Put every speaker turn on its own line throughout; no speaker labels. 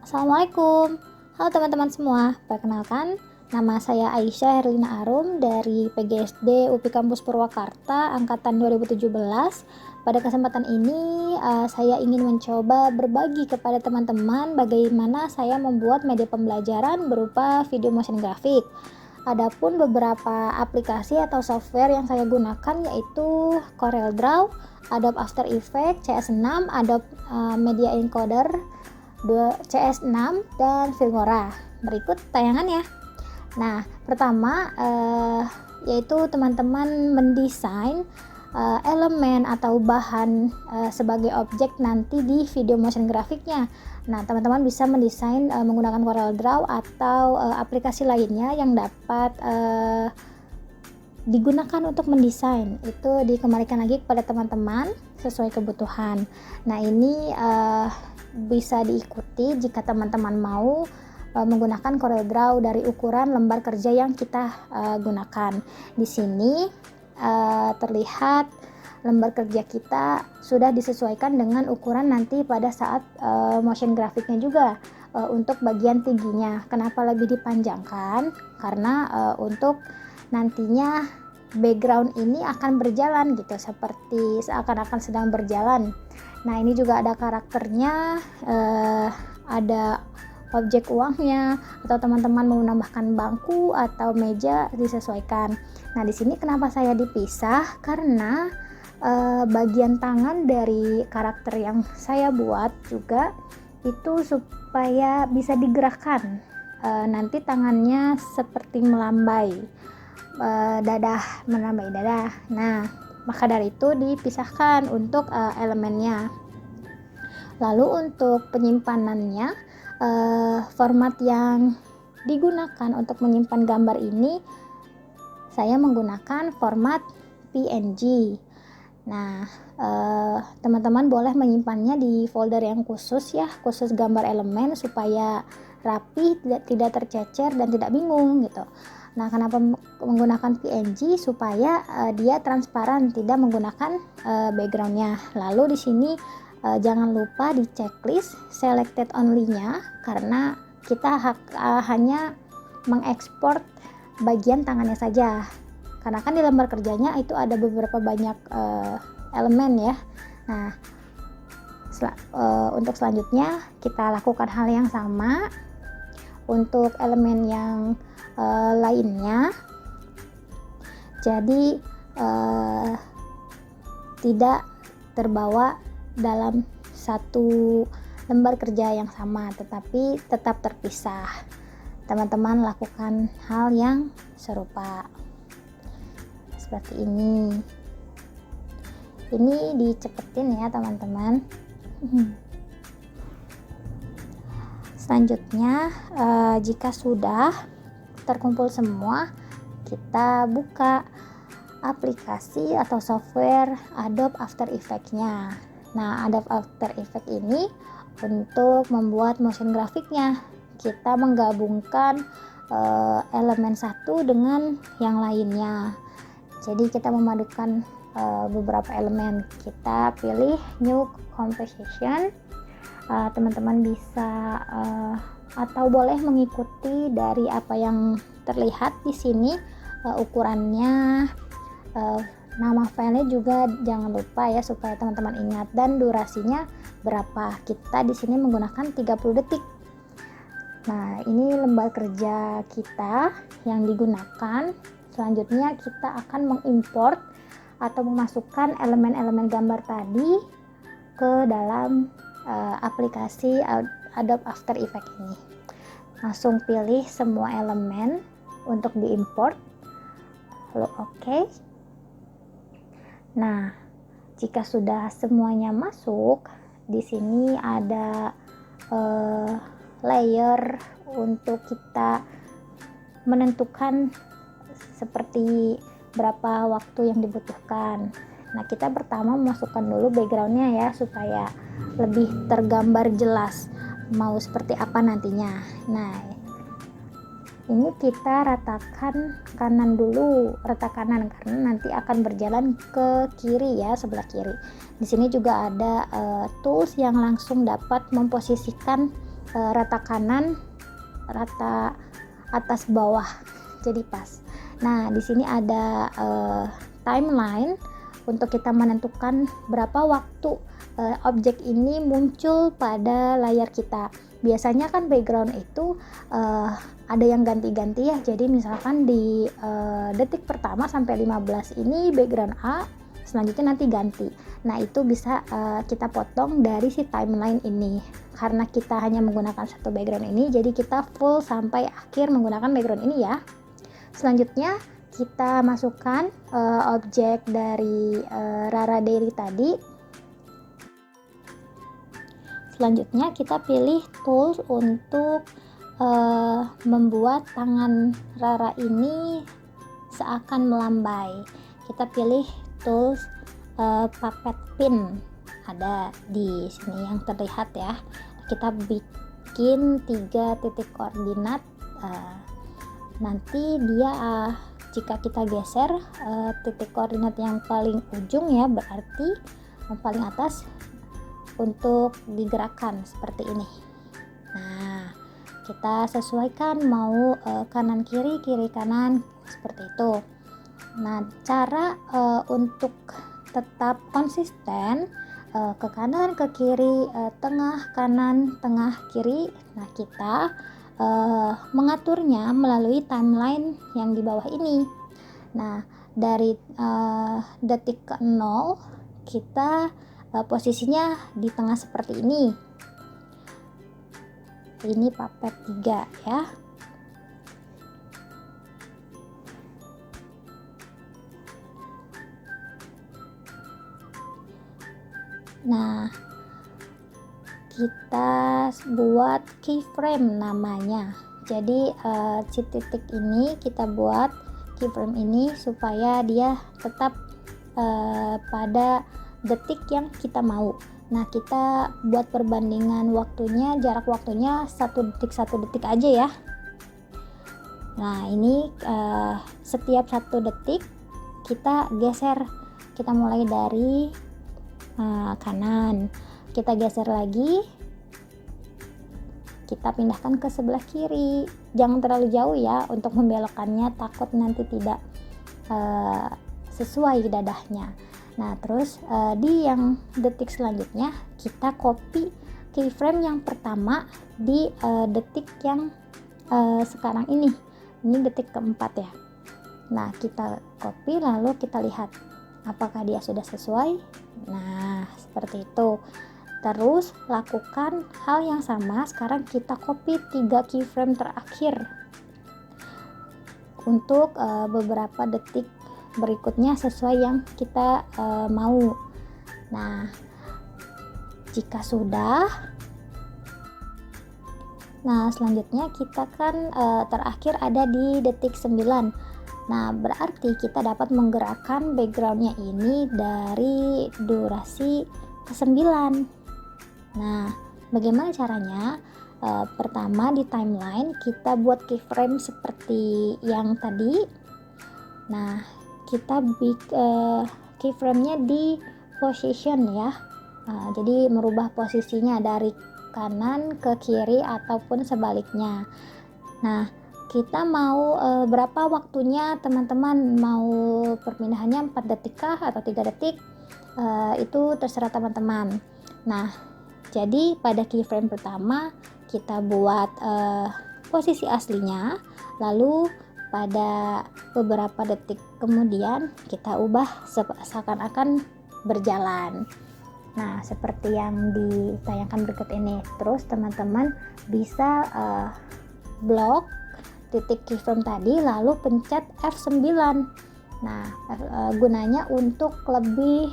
Assalamualaikum. Halo teman-teman semua. Perkenalkan, nama saya Aisyah Herlina Arum dari PGSD UPI Kampus Purwakarta angkatan 2017. Pada kesempatan ini saya ingin mencoba berbagi kepada teman-teman bagaimana saya membuat media pembelajaran berupa video motion graphic. Adapun beberapa aplikasi atau software yang saya gunakan yaitu CorelDRAW, Adobe After Effects, CS6, Adobe Media Encoder, CS6 dan Filmora. Berikut tayangannya. Nah, pertama yaitu teman-teman mendesain elemen atau bahan sebagai objek nanti di video motion grafiknya. Nah, teman-teman bisa mendesain menggunakan CorelDRAW atau aplikasi lainnya yang dapat digunakan untuk mendesain. Itu dikembalikan lagi kepada teman-teman sesuai kebutuhan. Nah, ini bisa diikuti jika teman-teman mau menggunakan CorelDRAW dari ukuran lembar kerja yang kita gunakan. Di sini terlihat lembar kerja kita sudah disesuaikan dengan ukuran nanti pada saat motion grafiknya juga. Untuk bagian tingginya, kenapa lebih dipanjangkan? Karena untuk nantinya background ini akan berjalan gitu, seperti seakan-akan sedang berjalan. Nah, ini juga ada karakternya, ada objek uangnya, atau teman-teman mau menambahkan bangku atau meja disesuaikan. Nah, di sini kenapa saya dipisah? Karena bagian tangan dari karakter yang saya buat juga itu supaya bisa digerakkan. Nanti tangannya seperti melambai, melambai dadah. Nah, maka dari itu dipisahkan untuk elemennya. Lalu untuk penyimpanannya, format yang digunakan untuk menyimpan gambar ini saya menggunakan format PNG. Nah, teman-teman boleh menyimpannya di folder yang khusus ya, khusus gambar elemen supaya rapi, tidak tercecer dan tidak bingung gitu. Nah, kenapa menggunakan PNG? Supaya dia transparan, tidak menggunakan backgroundnya. Lalu di sini jangan lupa di checklist selected only-nya, karena kita hanya mengekspor bagian tangannya saja. Karena kan di lembar kerjanya itu ada beberapa banyak elemen ya. Nah, untuk selanjutnya kita lakukan hal yang sama untuk elemen yang lainnya. Jadi tidak terbawa dalam satu lembar kerja yang sama, tetapi tetap terpisah. Teman-teman lakukan hal yang serupa seperti ini. Ini dicepetin ya teman-teman. Selanjutnya jika sudah terkumpul semua, kita buka aplikasi atau software Adobe After Effects-nya. Nah, Adobe After Effects ini untuk membuat motion grafiknya, kita menggabungkan elemen satu dengan yang lainnya. Jadi kita memadukan beberapa elemen. Kita pilih New Composition. Teman-teman bisa atau boleh mengikuti dari apa yang terlihat di sini, ukurannya, nama filenya juga jangan lupa ya supaya teman-teman ingat, dan durasinya berapa. Kita di sini menggunakan 30 detik. Nah, ini lembar kerja kita yang digunakan. Selanjutnya kita akan mengimport atau memasukkan elemen-elemen gambar tadi ke dalam aplikasi Adobe After Effects ini. Langsung pilih semua elemen untuk diimport, lalu oke. Nah, jika sudah semuanya masuk, di sini ada layer untuk kita menentukan seperti berapa waktu yang dibutuhkan. Nah, kita pertama memasukkan dulu backgroundnya ya, supaya lebih tergambar jelas mau seperti apa nantinya. Nah, ini kita ratakan kanan dulu, rata kanan, karena nanti akan berjalan ke kiri ya, sebelah kiri. Di sini juga ada tools yang langsung dapat memposisikan rata kanan, rata atas bawah, jadi pas. Nah, di sini ada timeline untuk kita menentukan berapa waktu objek ini muncul pada layar kita. Biasanya kan background itu ada yang ganti-ganti ya. Jadi misalkan di detik pertama sampai 15 ini background A, selanjutnya nanti ganti. Nah, itu bisa kita potong dari si timeline ini. Karena kita hanya menggunakan satu background ini, jadi kita full sampai akhir menggunakan background ini ya. Selanjutnya kita masukkan objek dari Rara Diary tadi. Selanjutnya kita pilih tools untuk membuat tangan Rara ini seakan melambai. Kita pilih tools puppet pin, ada di sini yang terlihat ya. Kita bikin 3 titik koordinat. Nanti dia jika kita geser titik koordinat yang paling ujung ya, berarti yang paling atas untuk digerakkan seperti ini. Nah, kita sesuaikan mau kanan kiri, kiri kanan, seperti itu. Nah, cara untuk tetap konsisten ke kanan, ke kiri, tengah, kanan, tengah, kiri. Nah, kita mengaturnya melalui timeline yang di bawah ini. Nah, dari detik ke 0 kita posisinya di tengah seperti ini. Ini puppet 3 ya. Nah, kita buat keyframe namanya. Jadi si titik ini kita buat keyframe ini supaya dia tetap pada detik yang kita mau. Nah, kita buat perbandingan waktunya, jarak waktunya 1 detik aja ya. Nah, ini setiap 1 detik kita geser. Kita mulai dari kanan, kita geser lagi, kita pindahkan ke sebelah kiri. Jangan terlalu jauh ya untuk membelokkannya, takut nanti tidak sesuai dadahnya. Nah, terus di yang detik selanjutnya kita copy keyframe yang pertama di detik yang sekarang ini detik keempat ya. Nah, kita copy lalu kita lihat apakah dia sudah sesuai. Nah, seperti itu. Terus lakukan hal yang sama. Sekarang kita copy 3 keyframe terakhir untuk beberapa detik berikutnya sesuai yang kita mau. Nah, jika sudah, nah selanjutnya kita kan terakhir ada di detik 9. Nah, berarti kita dapat menggerakkan backgroundnya ini dari durasi ke-9. Nah, bagaimana caranya? Pertama di timeline kita buat keyframe seperti yang tadi. Nah, kita keyframe-nya di position ya. Jadi merubah posisinya dari kanan ke kiri ataupun sebaliknya. Nah, kita mau berapa waktunya teman-teman, mau perpindahannya 4 detik kah atau 3 detik, itu terserah teman-teman. Nah, jadi pada keyframe pertama kita buat posisi aslinya, lalu pada beberapa detik kemudian kita ubah seakan-akan berjalan. Nah, seperti yang ditayangkan berikut ini. Terus teman-teman bisa blok titik keyframe tadi lalu pencet F9. Nah, gunanya untuk lebih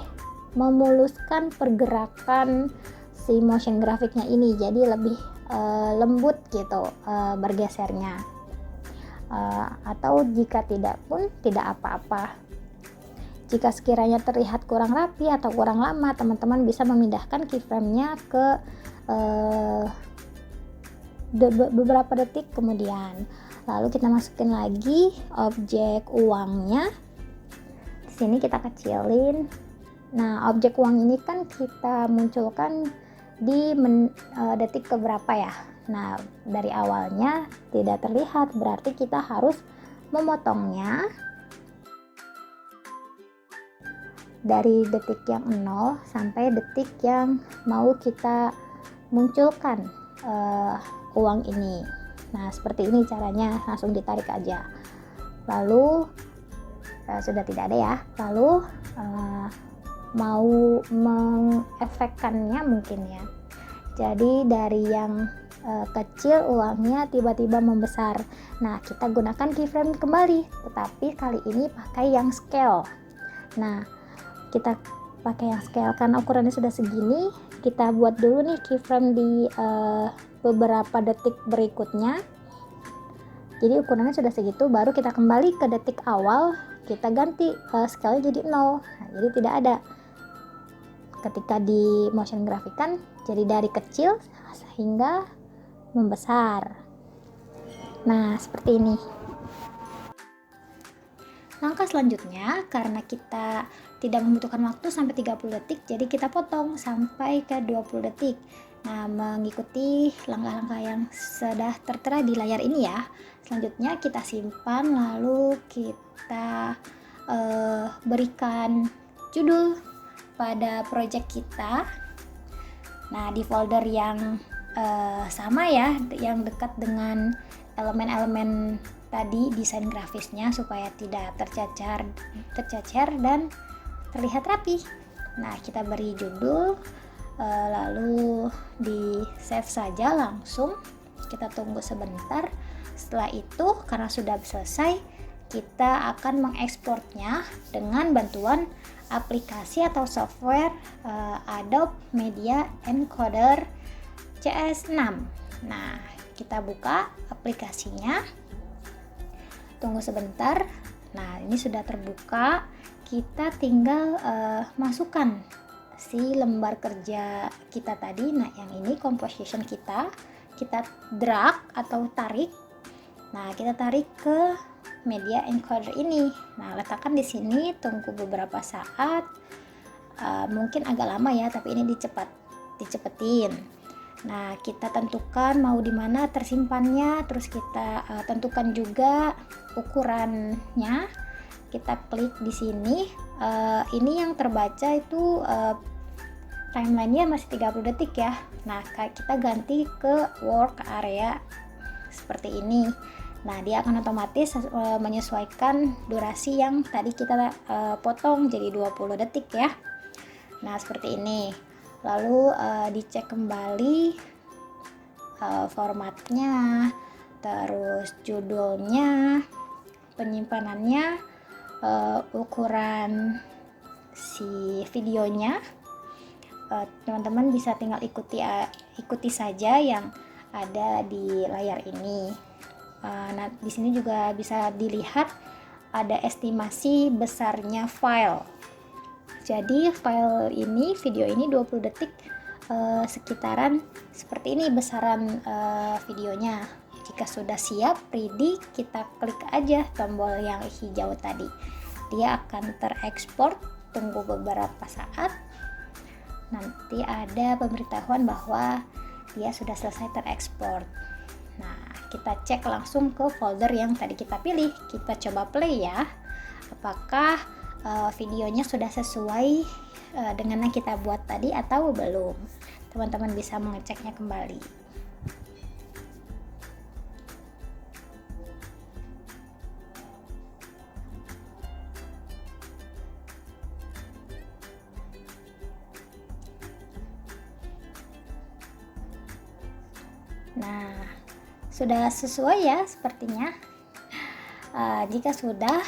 memuluskan pergerakan si motion grafiknya ini, jadi lebih lembut gitu bergesernya. Atau jika tidak pun tidak apa-apa. Jika sekiranya terlihat kurang rapi atau kurang lama, teman-teman bisa memindahkan keyframe-nya ke beberapa detik kemudian. Lalu kita masukin lagi objek uangnya. Di sini kita kecilin. Nah, objek uang ini kan kita munculkan detik keberapa ya. Nah, dari awalnya tidak terlihat, berarti kita harus memotongnya dari detik yang 0 sampai detik yang mau kita munculkan uang ini. Nah, seperti ini caranya, langsung ditarik aja. Lalu sudah tidak ada ya. Lalu mau mengefekkannya mungkin ya. Jadi dari yang kecil uangnya tiba-tiba membesar. Nah, kita gunakan keyframe kembali, tetapi kali ini pakai yang scale. Nah, kita pakai yang scale karena ukurannya sudah segini. Kita buat dulu nih keyframe di beberapa detik berikutnya. Jadi ukurannya sudah segitu, baru kita kembali ke detik awal, kita ganti scale jadi 0. Nah, jadi tidak ada. Ketika di motion graphic kan jadi dari kecil sehingga membesar. Nah, seperti ini. Langkah selanjutnya, karena kita tidak membutuhkan waktu sampai 30 detik, jadi kita potong sampai ke 20 detik. Nah, mengikuti langkah-langkah yang sudah tertera di layar ini ya. Selanjutnya kita simpan, lalu kita berikan judul pada project kita. Nah, di folder yang sama ya, yang dekat dengan elemen-elemen tadi, desain grafisnya, supaya tidak tercecer dan terlihat rapi. Nah, kita beri judul, lalu di save saja langsung. Kita tunggu sebentar. Setelah itu, karena sudah selesai, kita akan mengekspornya dengan bantuan aplikasi atau software Adobe Media Encoder CS6. Nah, kita buka aplikasinya, tunggu sebentar. Nah, ini sudah terbuka. Kita tinggal masukkan si lembar kerja kita tadi. Nah, yang ini composition kita drag atau tarik. Nah, kita tarik ke media encoder ini. Nah, letakkan di sini, tunggu beberapa saat. Mungkin agak lama ya, tapi ini dicepetin. Nah, kita tentukan mau di mana tersimpannya, terus kita tentukan juga ukurannya. Kita klik di sini. Ini yang terbaca itu timelinenya masih 30 detik ya. Nah, kita ganti ke work area seperti ini. Nah, dia akan otomatis menyesuaikan durasi yang tadi kita potong jadi 20 detik ya. Nah, seperti ini. Lalu dicek kembali formatnya, terus judulnya, penyimpanannya, ukuran si videonya. Teman-teman bisa tinggal ikuti saja yang ada di layar ini. Nah, di sini juga bisa dilihat ada estimasi besarnya file. Jadi file ini, video ini 20 detik, sekitaran seperti ini besaran videonya. Jika sudah siap ready, kita klik aja tombol yang hijau tadi. Dia akan terekspor, tunggu beberapa saat. Nanti ada pemberitahuan bahwa dia sudah selesai terekspor. Nah, kita cek langsung ke folder yang tadi kita pilih. Kita coba play ya. Apakah videonya sudah sesuai dengan yang kita buat tadi atau belum? Teman-teman bisa mengeceknya kembali. Nah, sudah sesuai ya sepertinya. Jika sudah,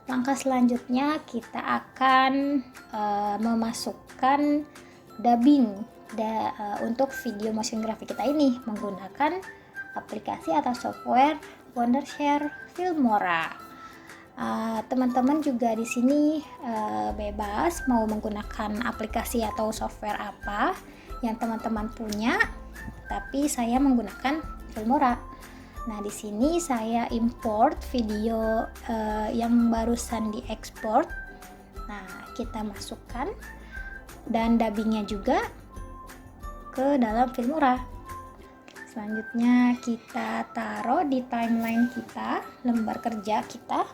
langkah selanjutnya kita akan memasukkan dubbing untuk video motion graphic kita ini menggunakan aplikasi atau software Wondershare Filmora. Teman-teman juga di sini bebas mau menggunakan aplikasi atau software apa yang teman-teman punya, tapi saya menggunakan Filmora. Nah, di sini saya import video yang barusan diekspor. Nah, kita masukkan dan dubbingnya juga. ke dalam Filmora. Selanjutnya kita taruh di timeline kita, lembar kerja kita.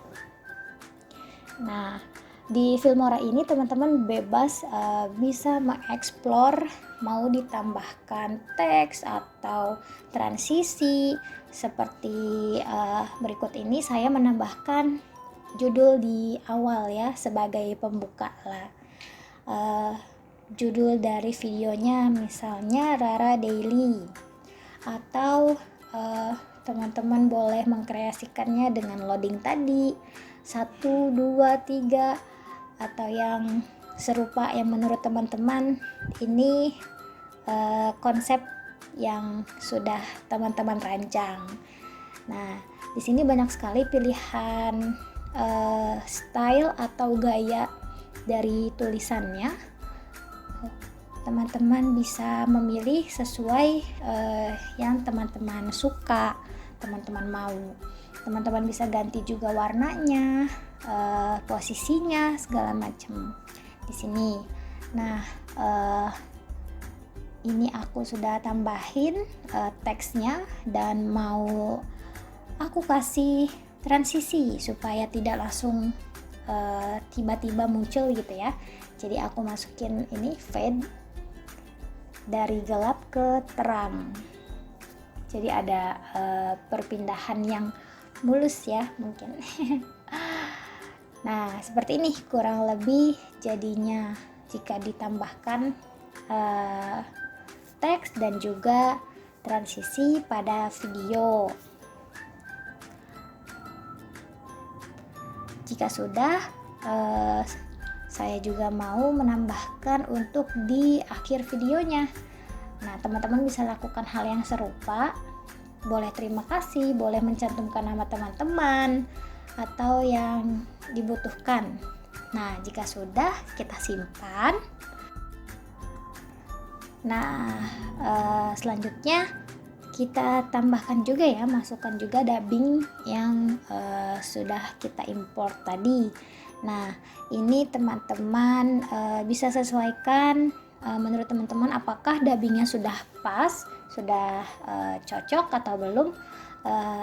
Nah, di Filmora ini teman-teman bebas bisa mengeksplor, mau ditambahkan teks atau transisi seperti berikut ini. Saya menambahkan judul di awal ya sebagai pembuka lah. Judul dari videonya misalnya Rara Daily, atau teman-teman boleh mengkreasikannya dengan loading tadi 1, 2, 3 atau yang serupa yang menurut teman-teman ini konsep yang sudah teman-teman rancang. Nah, di sini banyak sekali pilihan style atau gaya dari tulisannya. Teman-teman bisa memilih sesuai yang teman-teman suka, teman-teman mau. Teman-teman bisa ganti juga warnanya, posisinya, segala macam di sini. Nah, ini aku sudah tambahin teksnya dan mau aku kasih transisi supaya tidak langsung tiba-tiba muncul gitu ya. Jadi aku masukin ini fade dari gelap ke terang. Jadi ada perpindahan yang mulus ya mungkin. Nah, seperti ini kurang lebih jadinya jika ditambahkan teks dan juga transisi pada video. Jika sudah, saya juga mau menambahkan untuk di akhir videonya. Nah, teman-teman bisa lakukan hal yang serupa. Boleh terima kasih, boleh mencantumkan nama teman-teman atau yang dibutuhkan. Nah, jika sudah, kita simpan. Nah, selanjutnya kita tambahkan juga ya, masukkan juga dubbing yang sudah kita import tadi. Nah, ini teman-teman bisa sesuaikan menurut teman-teman apakah dubbingnya sudah pas, sudah cocok atau belum,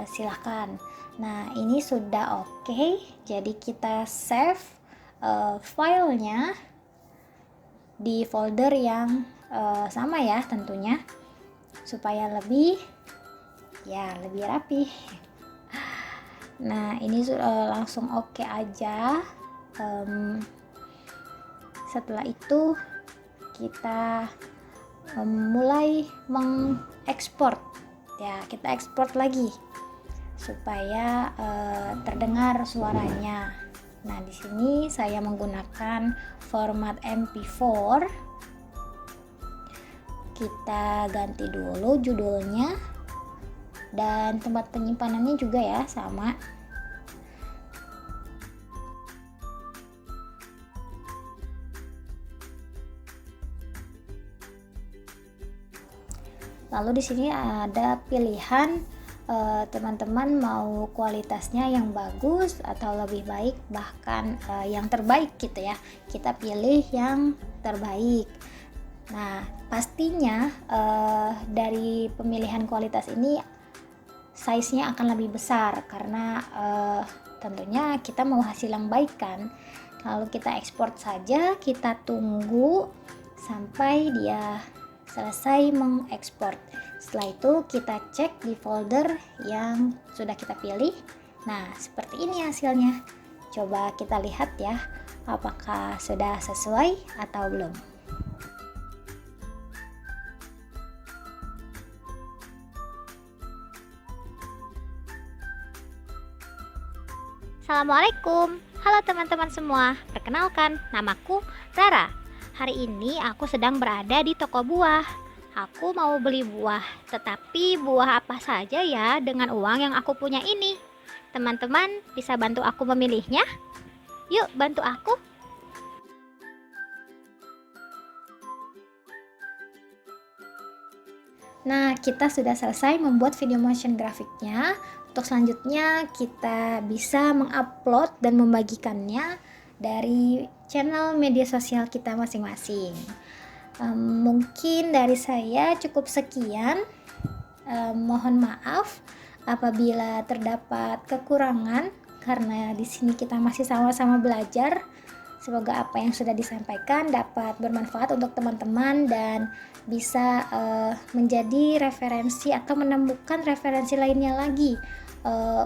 silahkan. Nah, ini sudah oke, jadi kita save filenya di folder yang sama ya tentunya, supaya lebih rapi. Nah, ini langsung oke aja. Setelah itu kita mulai mengekspor ya, kita ekspor lagi supaya terdengar suaranya. Nah, di sini saya menggunakan format MP4. Kita ganti dulu judulnya dan tempat penyimpanannya juga ya sama. Lalu di sini ada pilihan teman-teman mau kualitasnya yang bagus atau lebih baik, bahkan yang terbaik gitu ya. Kita pilih yang terbaik. Nah, pastinya dari pemilihan kualitas ini size-nya akan lebih besar karena tentunya kita mau hasil yang baik kan. Lalu kita ekspor saja, kita tunggu sampai dia selesai mengekspor. Setelah itu kita cek di folder yang sudah kita pilih. Nah, seperti ini hasilnya. Coba kita lihat ya, apakah sudah sesuai atau belum.
Assalamualaikum, halo teman-teman semua. Perkenalkan, namaku Rara. Hari ini aku sedang berada di toko buah. Aku mau beli buah, tetapi buah apa saja ya dengan uang yang aku punya ini? Teman-teman bisa bantu aku memilihnya? Yuk bantu aku.
Nah, kita sudah selesai membuat video motion grafiknya. Untuk selanjutnya kita bisa mengupload dan membagikannya dari channel media sosial kita masing-masing. Mungkin dari saya cukup sekian. Mohon maaf apabila terdapat kekurangan, karena di sini kita masih sama-sama belajar. Semoga apa yang sudah disampaikan dapat bermanfaat untuk teman-teman dan bisa menjadi referensi atau menemukan referensi lainnya lagi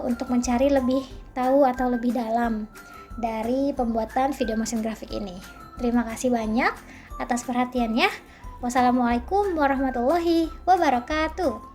untuk mencari lebih tahu atau lebih dalam dari pembuatan video motion grafik ini. Terima kasih banyak atas perhatiannya. Wassalamualaikum warahmatullahi wabarakatuh.